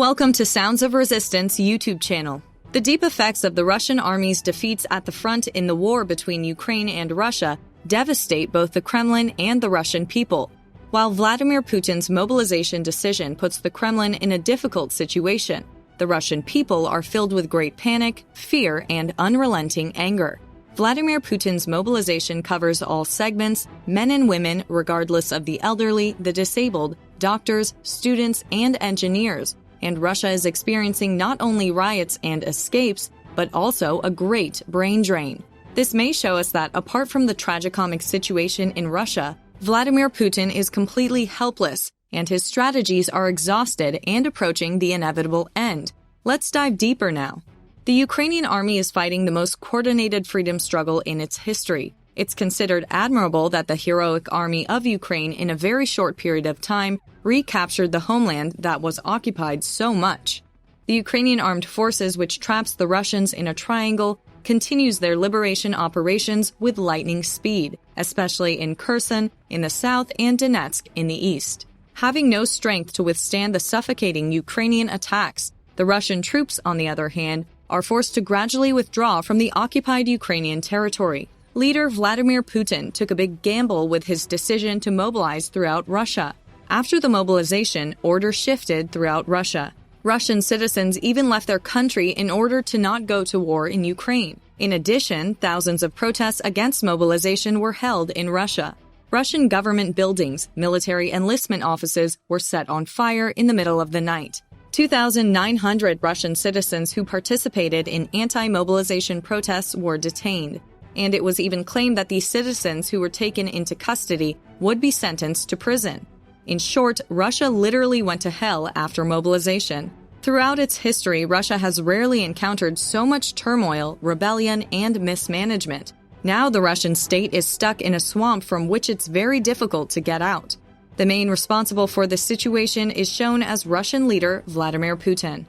Welcome to Sounds of Resistance YouTube channel. The deep effects of the Russian army's defeats at the front in the war between Ukraine and Russia devastate both the Kremlin and the Russian people. While Vladimir Putin's mobilization decision puts the Kremlin in a difficult situation, the Russian people are filled with great panic, fear, and unrelenting anger. Vladimir Putin's mobilization covers all segments, men and women, regardless of the elderly, the disabled, doctors, students, and engineers. And Russia is experiencing not only riots and escapes, but also a great brain drain. This may show us that, apart from the tragicomic situation in Russia, Vladimir Putin is completely helpless, and his strategies are exhausted and approaching the inevitable end. Let's dive deeper now. The Ukrainian army is fighting the most coordinated freedom struggle in its history. It's considered admirable that the heroic army of Ukraine, in a very short period of time, recaptured the homeland that was occupied so much. The Ukrainian armed forces, which traps the Russians in a triangle, continues their liberation operations with lightning speed, especially in Kherson in the south and Donetsk in the east. Having no strength to withstand the suffocating Ukrainian attacks, the Russian troops, on the other hand, are forced to gradually withdraw from the occupied Ukrainian territory. Leader Vladimir Putin took a big gamble with his decision to mobilize throughout Russia. After the mobilization, order shifted throughout Russia. Russian citizens even left their country in order to not go to war in Ukraine. In addition, thousands of protests against mobilization were held in Russia. Russian government buildings, military enlistment offices were set on fire in the middle of the night. 2,900 Russian citizens who participated in anti-mobilization protests were detained, and it was even claimed that these citizens who were taken into custody would be sentenced to prison. In short, Russia literally went to hell after mobilization. Throughout its history, Russia has rarely encountered so much turmoil, rebellion, and mismanagement. Now the Russian state is stuck in a swamp from which it's very difficult to get out. The main responsible for this situation is shown as Russian leader Vladimir Putin.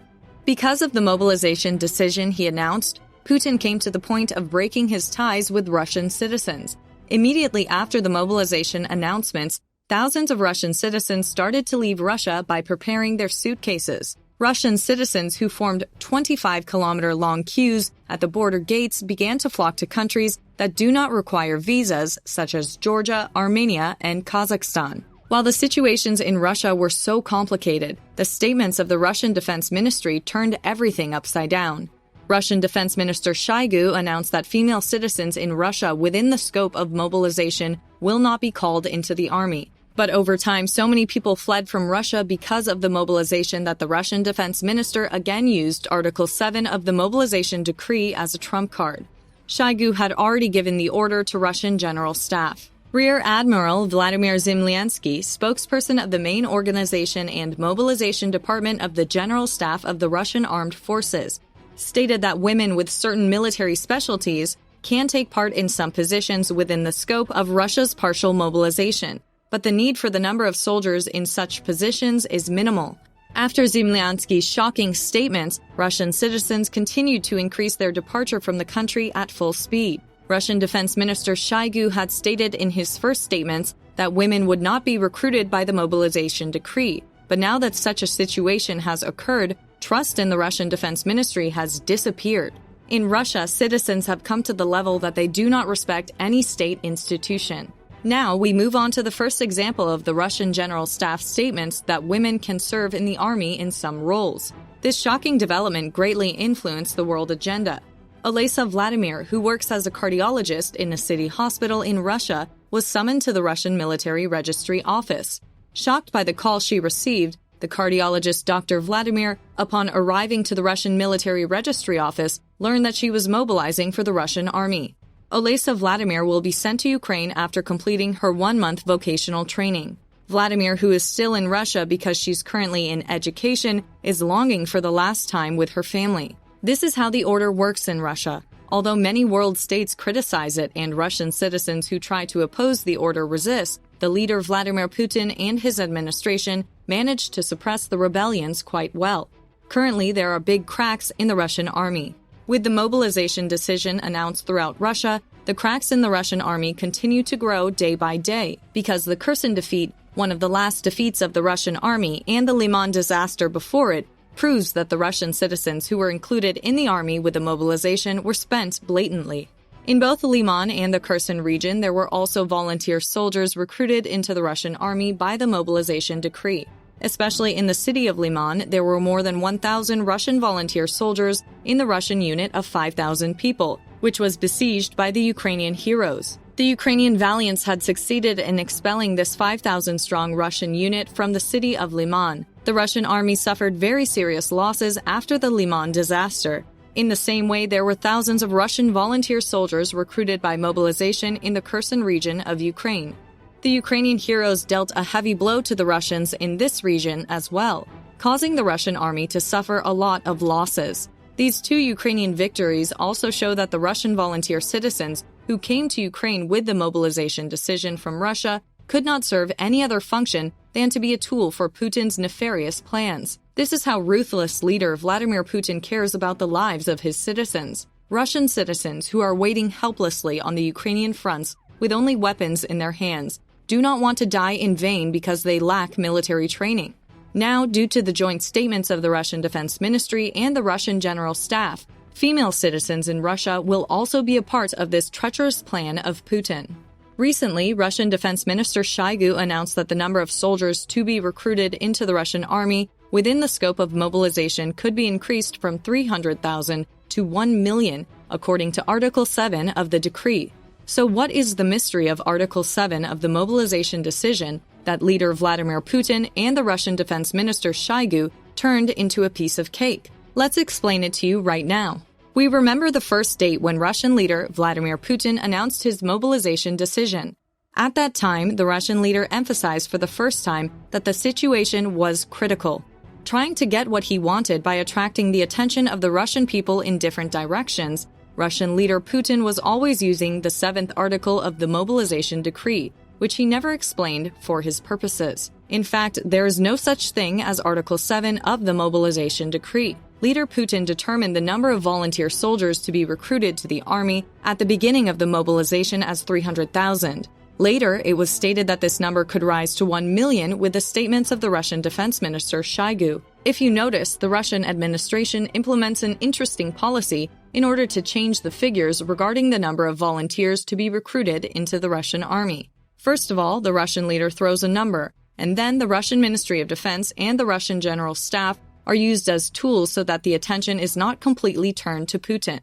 Because of the mobilization decision he announced, Putin came to the point of breaking his ties with Russian citizens. Immediately after the mobilization announcements, thousands of Russian citizens started to leave Russia by preparing their suitcases. Russian citizens who formed 25-kilometer-long queues at the border gates began to flock to countries that do not require visas, such as Georgia, Armenia, and Kazakhstan. While the situations in Russia were so complicated, the statements of the Russian Defense Ministry turned everything upside down. Russian Defense Minister Shoigu announced that female citizens in Russia within the scope of mobilization will not be called into the army. But over time, so many people fled from Russia because of the mobilization that the Russian Defense Minister again used Article 7 of the mobilization decree as a trump card. Shoigu had already given the order to Russian General Staff. Rear Admiral Vladimir Zemlyansky, spokesperson of the main organization and mobilization department of the General Staff of the Russian Armed Forces, stated that women with certain military specialties can take part in some positions within the scope of Russia's partial mobilization, but the need for the number of soldiers in such positions is minimal. After Zemlyansky's shocking statements, Russian citizens continued to increase their departure from the country at full speed. Russian Defense Minister Shoigu had stated in his first statements that women would not be recruited by the mobilization decree, but now that such a situation has occurred, trust in the Russian Defense Ministry has disappeared. In Russia, citizens have come to the level that they do not respect any state institution. Now we move on to the first example of the Russian General Staff statements that women can serve in the army in some roles. This shocking development greatly influenced the world agenda. Olesa Vladimir, who works as a cardiologist in a city hospital in Russia, was summoned to the Russian Military Registry office. Shocked by the call she received, the cardiologist Dr. Vladimir, upon arriving to the Russian Military Registry office, learned that she was mobilizing for the Russian army. Olesa Vladimir will be sent to Ukraine after completing her 1-month vocational training. Vladimir, who is still in Russia because she's currently in education, is longing for the last time with her family. This is how the order works in Russia. Although many world states criticize it and Russian citizens who try to oppose the order resist, the leader Vladimir Putin and his administration managed to suppress the rebellions quite well. Currently, there are big cracks in the Russian army. With the mobilization decision announced throughout Russia, the cracks in the Russian army continue to grow day by day because the Kherson defeat, one of the last defeats of the Russian army, and the Liman disaster before it, proves that the Russian citizens who were included in the army with the mobilization were spent blatantly. In both the Liman and the Kherson region, there were also volunteer soldiers recruited into the Russian army by the mobilization decree. Especially in the city of Liman, there were more than 1,000 Russian volunteer soldiers in the Russian unit of 5,000 people, which was besieged by the Ukrainian heroes. The Ukrainian valiants had succeeded in expelling this 5,000-strong Russian unit from the city of Liman. The Russian army suffered very serious losses after the Liman disaster. In the same way, there were thousands of Russian volunteer soldiers recruited by mobilization in the Kherson region of Ukraine. The Ukrainian heroes dealt a heavy blow to the Russians in this region as well, causing the Russian army to suffer a lot of losses. These two Ukrainian victories also show that the Russian volunteer citizens who came to Ukraine with the mobilization decision from Russia could not serve any other function than to be a tool for Putin's nefarious plans. This is how ruthless leader Vladimir Putin cares about the lives of his citizens. Russian citizens who are waiting helplessly on the Ukrainian fronts with only weapons in their hands do not want to die in vain because they lack military training. Now, due to the joint statements of the Russian Defense Ministry and the Russian General Staff, female citizens in Russia will also be a part of this treacherous plan of Putin. Recently, Russian Defense Minister Shoigu announced that the number of soldiers to be recruited into the Russian army within the scope of mobilization could be increased from 300,000 to 1 million, according to Article 7 of the decree. So what is the mystery of Article 7 of the mobilization decision that leader Vladimir Putin and the Russian Defense Minister Shoigu turned into a piece of cake? Let's explain it to you right now. We remember the first date when Russian leader Vladimir Putin announced his mobilization decision. At that time, the Russian leader emphasized for the first time that the situation was critical, trying to get what he wanted by attracting the attention of the Russian people in different directions. Russian leader Putin was always using the 7th article of the mobilization decree, which he never explained for his purposes. In fact, there is no such thing as Article 7 of the mobilization decree. Leader Putin determined the number of volunteer soldiers to be recruited to the army at the beginning of the mobilization as 300,000. Later, it was stated that this number could rise to 1 million with the statements of the Russian Defense Minister Shoigu. If you notice, the Russian administration implements an interesting policy in order to change the figures regarding the number of volunteers to be recruited into the Russian army. First of all, the Russian leader throws a number, and then the Russian Ministry of Defense and the Russian General Staff are used as tools so that the attention is not completely turned to Putin.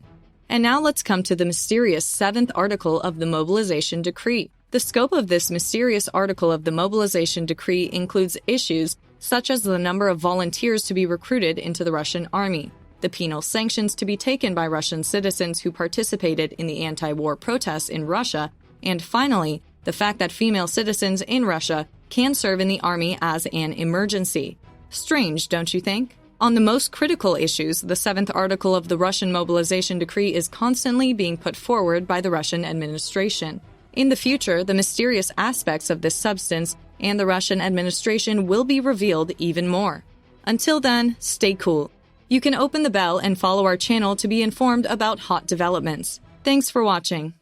And now let's come to the mysterious 7th article of the mobilization decree. The scope of this mysterious article of the mobilization decree includes issues such as the number of volunteers to be recruited into the Russian army, the penal sanctions to be taken by Russian citizens who participated in the anti-war protests in Russia, and finally, the fact that female citizens in Russia can serve in the army as an emergency. Strange, don't you think? On the most critical issues, the 7th article of the Russian mobilization decree is constantly being put forward by the Russian administration. In the future, the mysterious aspects of this substance and the Russian administration will be revealed even more. Until then, stay cool. You can open the bell and follow our channel to be informed about hot developments. Thanks for watching.